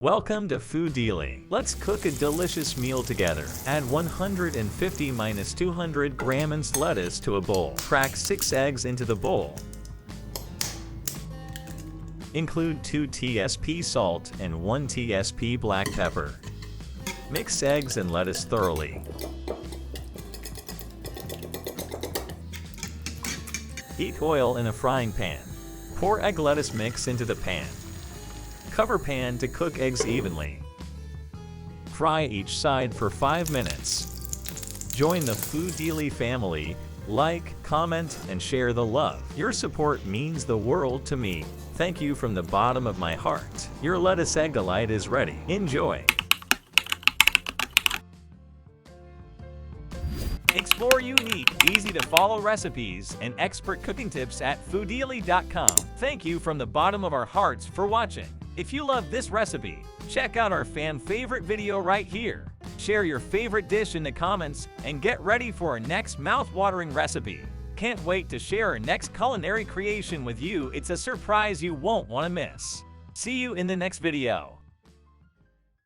Welcome to Foodili. Let's cook a delicious meal together. Add 150–200 gram minced lettuce to a bowl. Crack 6 eggs into the bowl. Include 2 tsp salt and 1 tsp black pepper. Mix eggs and lettuce thoroughly. Heat oil in a frying pan. Pour egg lettuce mix into the pan. Cover pan to cook eggs evenly. Fry each side for 5 minutes. Join the Foodili family. Like, comment, and share the love. Your support means the world to me. Thank you from the bottom of my heart. Your lettuce egg delight is ready. Enjoy! Explore unique, easy-to-follow recipes and expert cooking tips at Foodili.com. Thank you from the bottom of our hearts for watching. If you love this recipe, check out our fan-favorite video right here. Share your favorite dish in the comments and get ready for our next mouth-watering recipe. Can't wait to share our next culinary creation with you. It's a surprise you won't want to miss. See you in the next video.